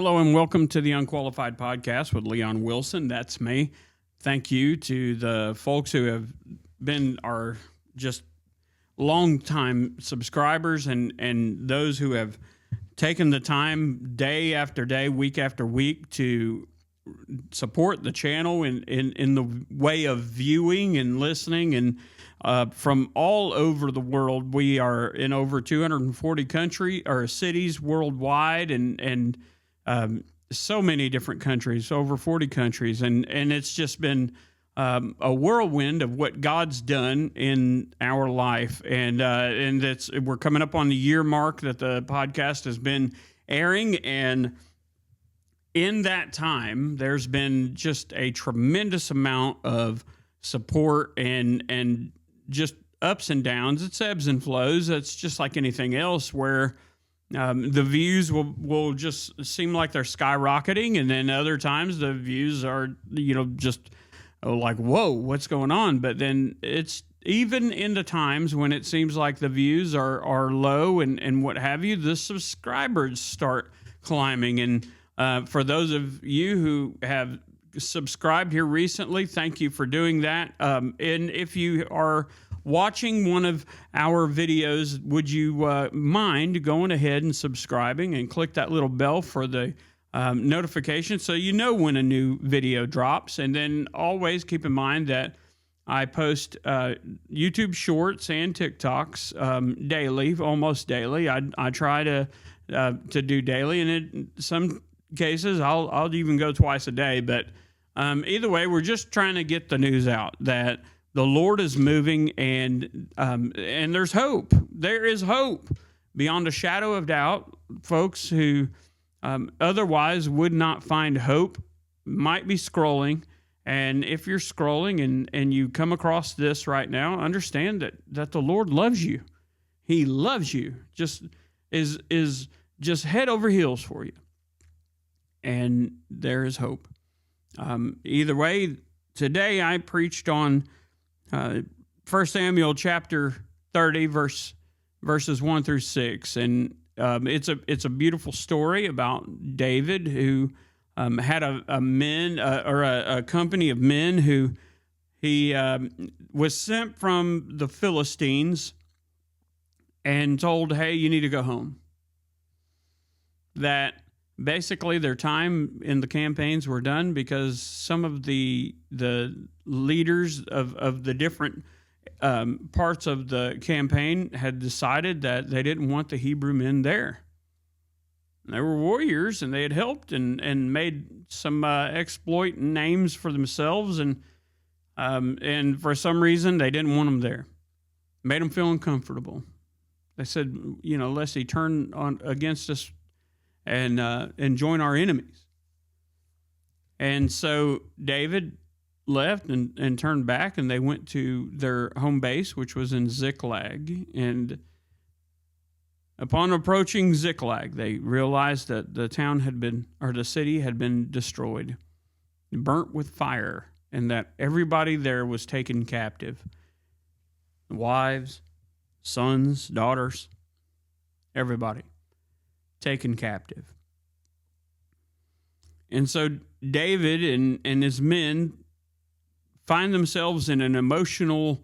Hello and welcome to the Unqualified Podcast with Leon Wilson. That's me. Thank you to the folks who have been our just longtime subscribers and those who have taken the time day after day, week after week to support the channel in the way of viewing and listening. And from all over the world, we are in over 240 countries or cities worldwide, and so many different countries, over 40 countries, and it's just been a whirlwind of what God's done in our life, and we're coming up on the year mark that the podcast has been airing, and in that time, there's been just a tremendous amount of support and just ups and downs. It's ebbs and flows. It's just like anything else where the views will just seem like they're skyrocketing, and then other times the views are, just like, whoa, what's going on? But then it's even in the times when it seems like the views are low and what have you, the subscribers start climbing. And for those of you who have subscribed here recently, thank you for doing that. And if you are watching one of our videos, would you mind going ahead and subscribing and click that little bell for the notification so you know when a new video drops? And then always keep in mind that I post YouTube Shorts and TikToks daily, almost daily. I try to do daily, and in some cases I'll even go twice a day. But either way, we're just trying to get the news out that the Lord is moving, and there's hope. There is hope beyond a shadow of doubt. Folks who otherwise would not find hope might be scrolling. And if you're scrolling and you come across this right now, understand that the Lord loves you. He loves you. Just is just head over heels for you. And there is hope. Either way, today I preached on 1 Samuel chapter 30, verses 1 through 6. And it's a beautiful story about David, who had a company of men who he was sent from the Philistines and told, hey, you need to go home. That basically their time in the campaigns were done because some of the leaders of the different parts of the campaign had decided that they didn't want the Hebrew men there. They were warriors, and they had helped and made some exploit names for themselves, and for some reason they didn't want them there. Made them feel uncomfortable. They said, lest he turn on against us and join our enemies. And so David left and turned back, and they went to their home base, which was in Ziklag. And upon approaching Ziklag, they realized that the city had been destroyed, burnt with fire, and that everybody there was taken captive. Wives, sons, daughters, everybody taken captive. And so David and his men find themselves in an emotional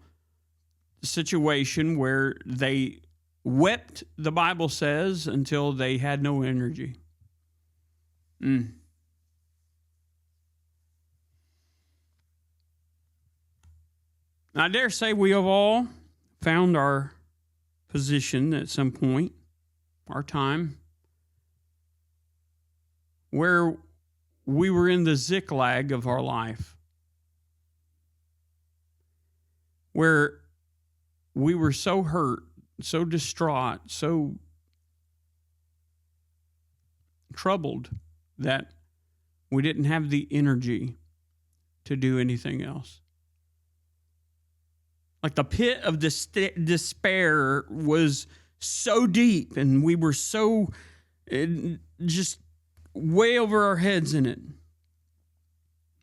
situation where they wept, the Bible says, until they had no energy. I dare say we have all found our position at some point, our time, where we were in the Ziklag of our life, where we were so hurt, so distraught, so troubled that we didn't have the energy to do anything else. Like the pit of despair was so deep, and we were so just way over our heads in it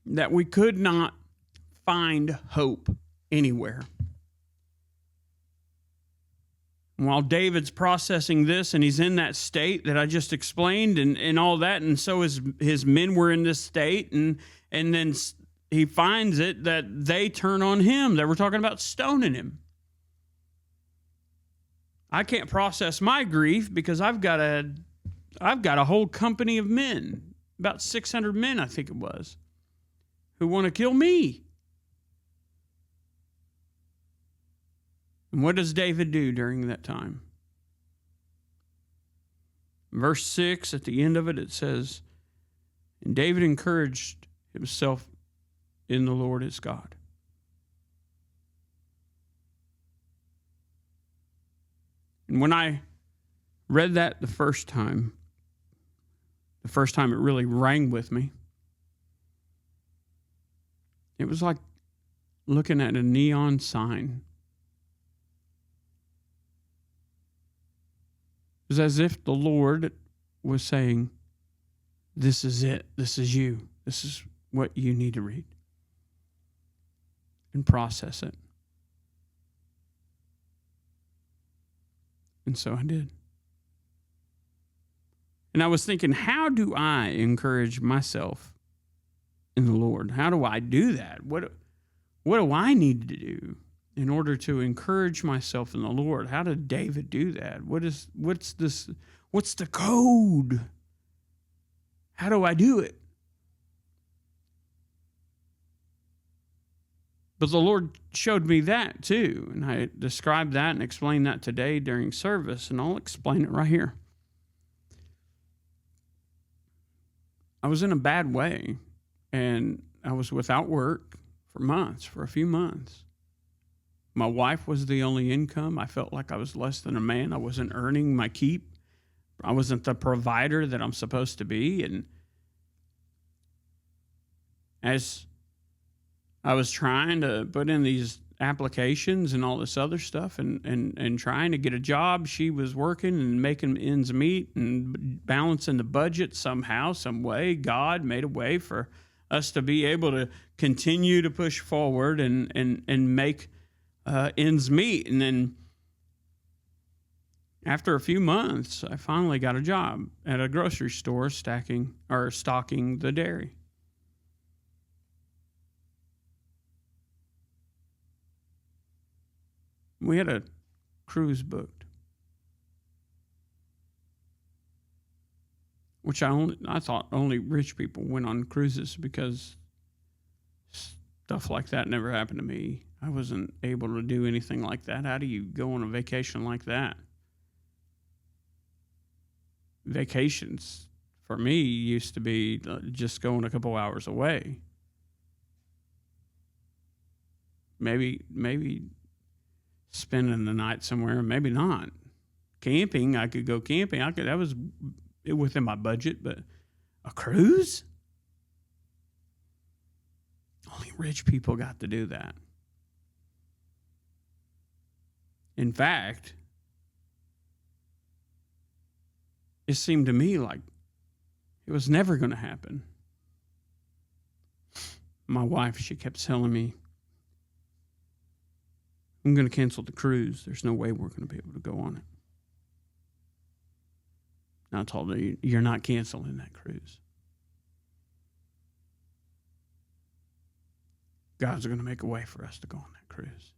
that we could not find hope anywhere. While David's processing this and he's in that state that I just explained and all that, and so his men were in this state, and then he finds it that they turn on him. They were talking about stoning him. I can't process my grief because I've got a whole company of men, about 600 men, I think it was, who want to kill me. And what does David do during that time? Verse 6, at the end of it, it says, "And David encouraged himself in the Lord his God." And when I read that the first time it really rang with me, it was like looking at a neon sign. It was as if the Lord was saying, "This is it. This is you. This is what you need to read and process it." And so I did. And I was thinking, how do I encourage myself in the Lord? How do I do that? What do I need to do in order to encourage myself in the Lord? How did David do that? What's the code? How do I do it? But the Lord showed me that too, and I described that and explained that today during service, and I'll explain it right here. I was in a bad way, and I was without work for a few months. My wife was the only income. I felt like I was less than a man. I wasn't earning my keep. I wasn't the provider that I'm supposed to be. And as I was trying to put in these applications and all this other stuff and trying to get a job, she was working and making ends meet and balancing the budget somehow, some way. God made a way for us to be able to continue to push forward and make ends meet. And then after a few months, I finally got a job at a grocery store stocking the dairy. We had a cruise booked, which I thought only rich people went on cruises because stuff like that never happened to me. I wasn't able to do anything like that. How do you go on a vacation like that? Vacations for me used to be just going a couple hours away. Maybe spending the night somewhere, maybe not. Camping, I could go camping. That was within my budget, but a cruise? Only rich people got to do that. In fact, it seemed to me like it was never going to happen. My wife, she kept telling me, "I'm going to cancel the cruise. There's no way we're going to be able to go on it." And I told her, "You're not canceling that cruise. God's going to make a way for us to go on that cruise."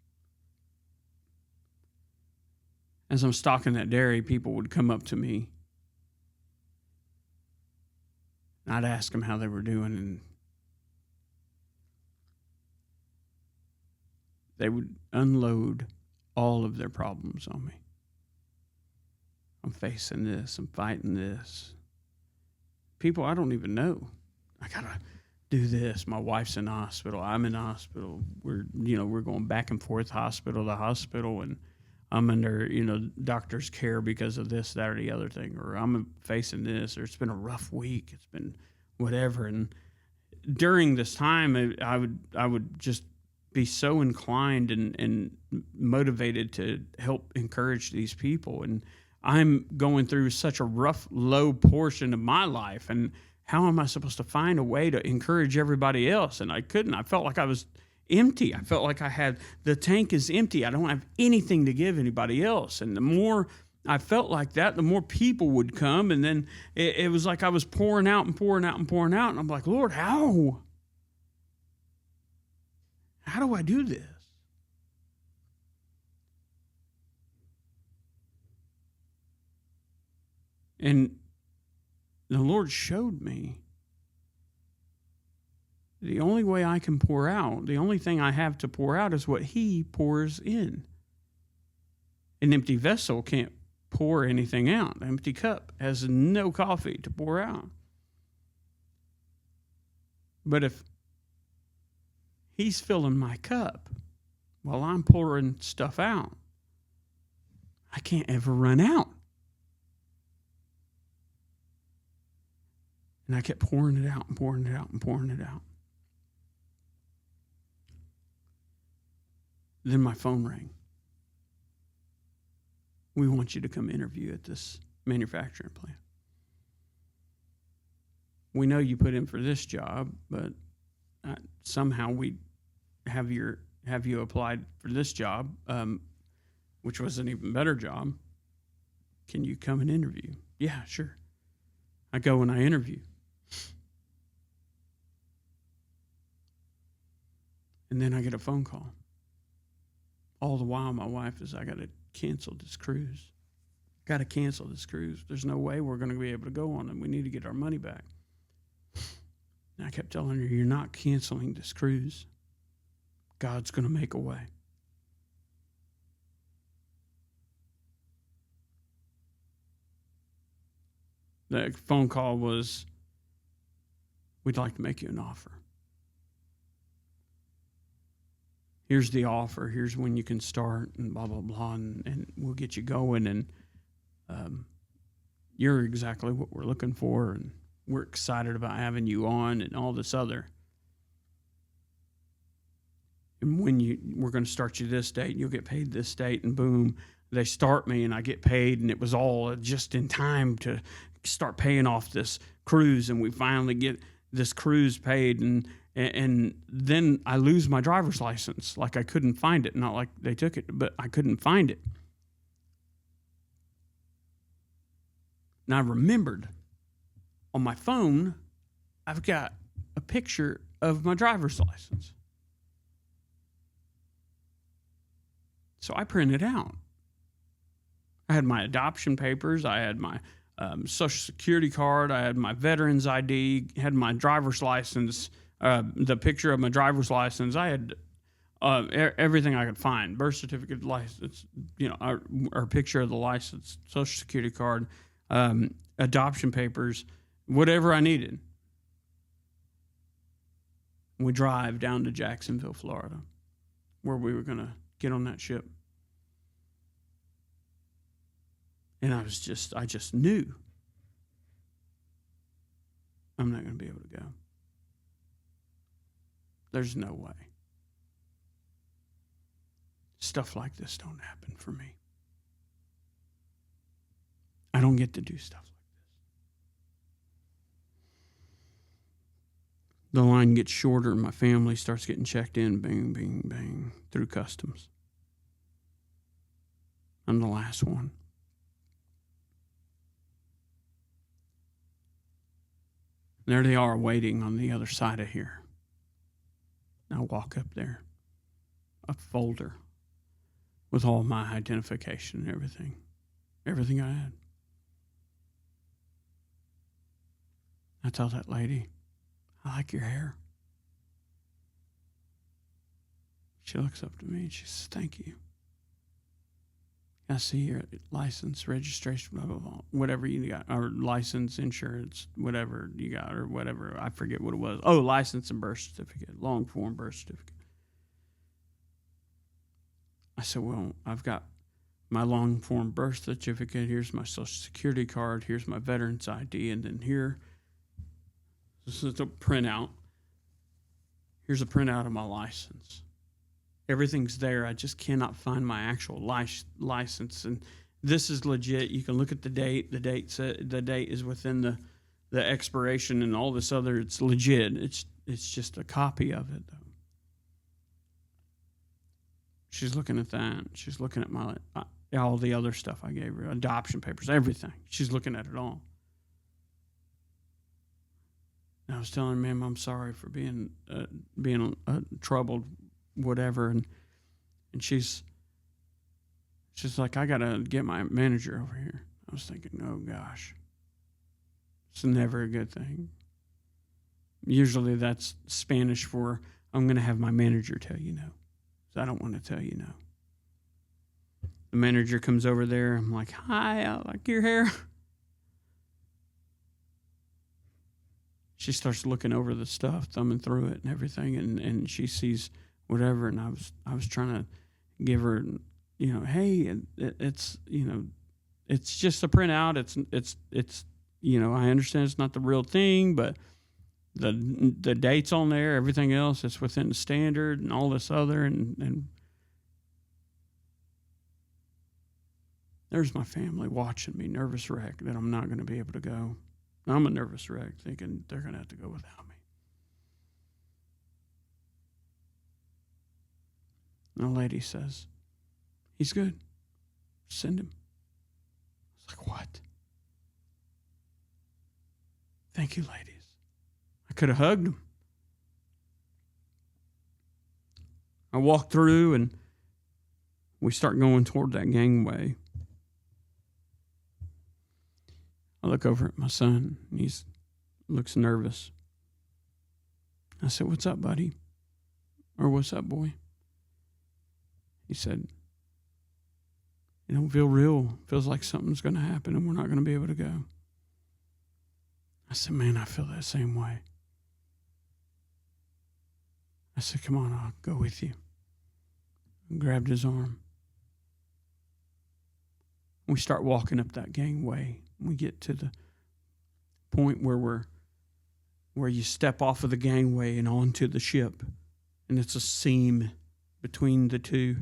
As I'm stocking that dairy, people would come up to me. I'd ask them how they were doing, and they would unload all of their problems on me. I'm facing this. I'm fighting this. People I don't even know. I got to do this. My wife's in the hospital. I'm in the hospital. We're going back and forth hospital to hospital, and I'm under, doctor's care because of this, that, or the other thing, or I'm facing this, or it's been a rough week. It's been whatever. And during this time, I would just be so inclined and motivated to help encourage these people. And I'm going through such a rough, low portion of my life. And how am I supposed to find a way to encourage everybody else? And I couldn't. I felt like I was empty. I felt like the tank is empty. I don't have anything to give anybody else. And the more I felt like that, the more people would come. And then it was like I was pouring out and pouring out and pouring out. And I'm like, Lord, how? How do I do this? And the Lord showed me the only way I can pour out, the only thing I have to pour out is what He pours in. An empty vessel can't pour anything out. An empty cup has no coffee to pour out. But if He's filling my cup while I'm pouring stuff out, I can't ever run out. And I kept pouring it out and pouring it out and pouring it out. Then my phone rang. We want you to come interview at this manufacturing plant. We know you put in for this job, but somehow we have you applied for this job, which was an even better job. Can you come and interview? Yeah, sure. I go and I interview. And then I get a phone call. All the while, my wife is, I got to cancel this cruise. Got to cancel this cruise. There's no way we're going to be able to go on it. We need to get our money back. And I kept telling her, you're not canceling this cruise. God's going to make a way. The phone call was, we'd like to make you an offer. Here's the offer. Here's when you can start and blah, blah, blah, and we'll get you going. And you're exactly what we're looking for, and we're excited about having you on and all this other. And we're going to start you this date, and you'll get paid this date, and boom, they start me, and I get paid, and it was all just in time to start paying off this cruise, and we finally get this cruise paid, and then I lose my driver's license. Like I couldn't find it. Not like they took it, but I couldn't find it. And I remembered on my phone, I've got a picture of my driver's license. So I printed out. I had my adoption papers. I had my Social Security card. I had my veteran's ID. Had my driver's license. The picture of my driver's license. I had everything I could find. Birth certificate, license, our picture of the license, Social Security card, adoption papers, whatever I needed. We drive down to Jacksonville, Florida, where we were going to get on that ship. And I just knew I'm not going to be able to go. There's no way. Stuff like this don't happen for me. I don't get to do stuff like this. The line gets shorter and my family starts getting checked in, bang, bang, bang, through customs. I'm the last one. There they are waiting on the other side of here. I walk up there, a folder with all my identification and everything I had. I tell that lady, I like your hair. She looks up to me and she says, thank you. I see your license, registration, blah, blah, blah, whatever you got, or license, insurance, whatever you got, or whatever. I forget what it was. Oh, license and birth certificate, long form birth certificate. I said, well, I've got my long form birth certificate. Here's my Social Security card. Here's my veteran's ID. And then this is a printout. Here's a printout of my license. Everything's there. I just cannot find my actual license. And this is legit. You can look at the date. The date is within the expiration and all this other. It's legit. It's just a copy of it, though. She's looking at that. She's looking at my all the other stuff I gave her, adoption papers, everything. She's looking at it all. And I was telling her, ma'am, I'm sorry for being troubled, whatever. And she's like, I got to get my manager over here. I was thinking, oh, gosh. It's never a good thing. Usually that's Spanish for, I'm going to have my manager tell you no. So I don't want to tell you no. The manager comes over there. I'm like, hi, I like your hair. She starts looking over the stuff, thumbing through it and everything, and she sees whatever. And I was trying to give her, hey, it's it's just a printout. It's I understand it's not the real thing, but the dates on there, everything else, it's within the standard and all this other, and there's my family watching me, nervous wreck that I'm not going to be able to go. I'm a nervous wreck thinking they're going to have to go without me. And the lady says, he's good. Send him. I was like, what? Thank you, ladies. I could have hugged him. I walk through and we start going toward that gangway. I look over at my son, and he looks nervous. I said, what's up, buddy? Or what's up, boy? He said, it don't feel real. It feels like something's going to happen, and we're not going to be able to go. I said, man, I feel that same way. I said, come on, I'll go with you. I grabbed his arm. We start walking up that gangway. We get to the point where you step off of the gangway and onto the ship, and it's a seam between the two.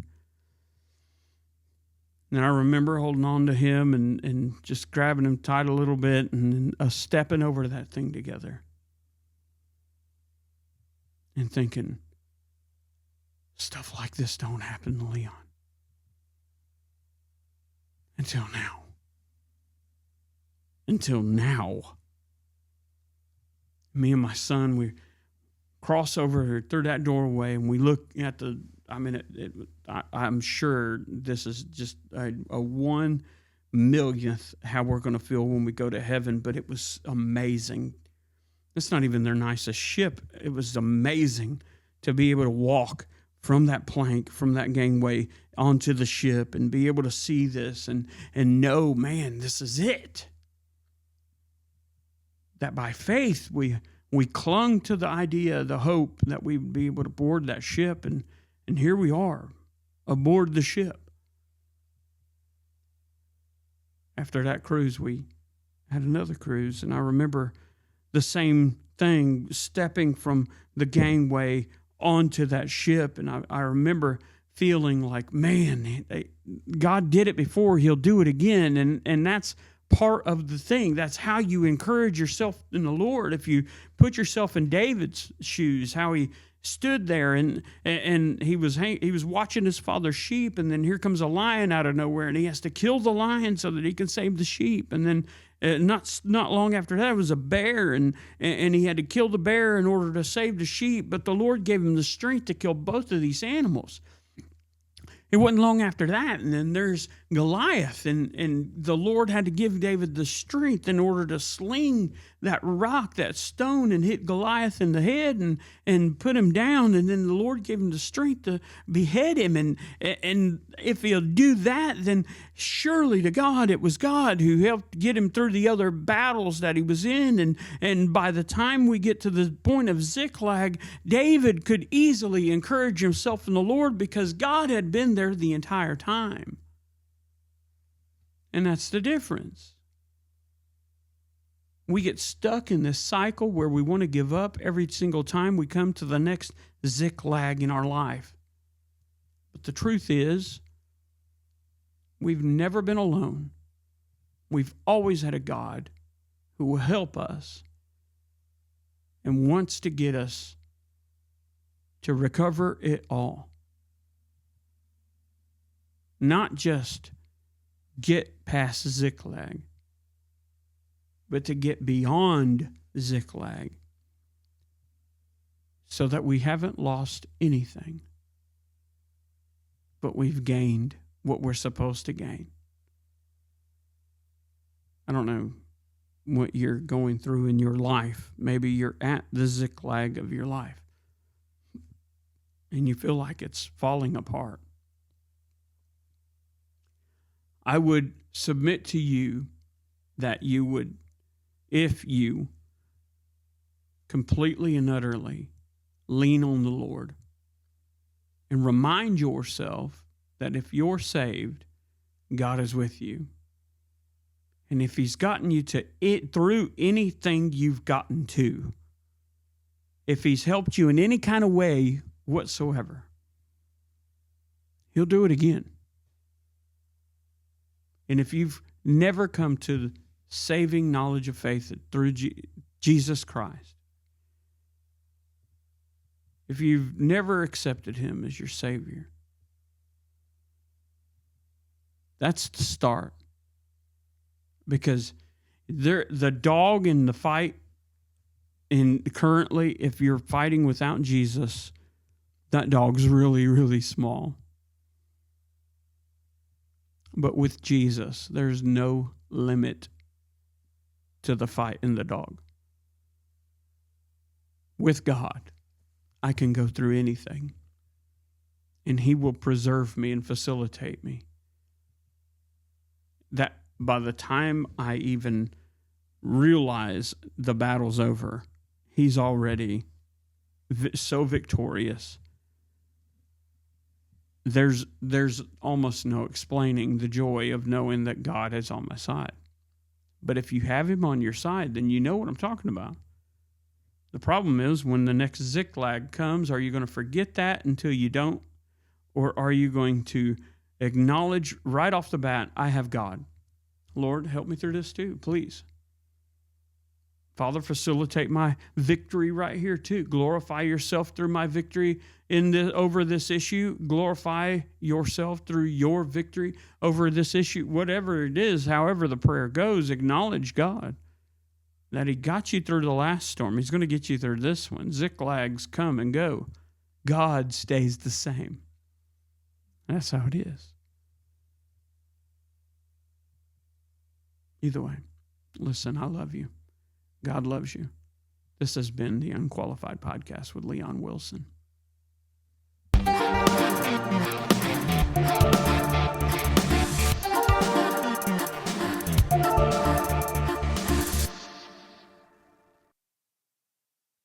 And I remember holding on to him and just grabbing him tight a little bit and stepping over that thing together and thinking, stuff like this don't happen to Leon. Until now. Me and my son, we cross over through that doorway and we look at I'm sure this is just a 1/1,000,000th how we're going to feel when we go to heaven, but it was amazing. It's not even their nicest ship. It was amazing to be able to walk from that plank, from that gangway onto the ship and be able to see this and know, man, this is it. That by faith we clung to the idea, the hope that we'd be able to board that ship, and here we are aboard the ship. After that cruise, we had another cruise, and I remember the same thing, stepping from the gangway onto that ship, and I remember feeling like, man, God did it before, he'll do it again, and that's part of the thing. That's how you encourage yourself in the Lord. If you put yourself in David's shoes, how he stood there and he was watching his father's sheep, and then here comes a lion out of nowhere, and he has to kill the lion so that he can save the sheep. And then not long after that, it was a bear, and he had to kill the bear in order to save the sheep. But the Lord gave him the strength to kill both of these animals. It wasn't long after that, and then there's Goliath, and the Lord had to give David the strength in order to sling that rock, that stone, and hit Goliath in the head and put him down, and then the Lord gave him the strength to behead him, and if he'll do that, then surely to God, it was God who helped get him through the other battles that he was in, and by the time we get to the point of Ziklag, David could easily encourage himself in the Lord because God had been there the entire time. And that's the difference. We get stuck in this cycle where we want to give up every single time we come to the next Ziklag in our life. But the truth is, we've never been alone. We've always had a God who will help us and wants to get us to recover it all. not just get past Ziklag, but to get beyond Ziklag so that we haven't lost anything, but we've gained what we're supposed to gain. I don't know what you're going through in your life. Maybe you're at the Ziklag of your life and you feel like it's falling apart. I would submit to you that you would, if you completely and utterly lean on the Lord and remind yourself that if you're saved, God is with you. And if he's gotten you to it through anything you've gotten to, if he's helped you in any kind of way whatsoever, he'll do it again. And if you've never come to the saving knowledge of faith through Jesus Christ, if you've never accepted him as your Savior, that's the start. Because the dog in the fight, and currently, if you're fighting without Jesus, that dog's really, really small. But with Jesus, there's no limit to the fight in the dog. With God, I can go through anything, and he will preserve me and facilitate me. That by the time I even realize the battle's over, he's already so victorious. There's almost no explaining the joy of knowing that God is on my side. But if you have him on your side, then you know what I'm talking about. The problem is when the next Ziklag comes, are you going to forget that until you don't? Or are you going to acknowledge right off the bat, I have God. Lord, help me through this too, please. Father, facilitate my victory right here too. Glorify yourself through my victory over this issue. Glorify yourself through your victory over this issue. Whatever it is, however the prayer goes, acknowledge God. That he got you through the last storm. He's going to get you through this one. Ziklags come and go. God stays the same. That's how it is. Either way, listen, I love you. God loves you. This has been the Unqualified Podcast with Leon Wilson.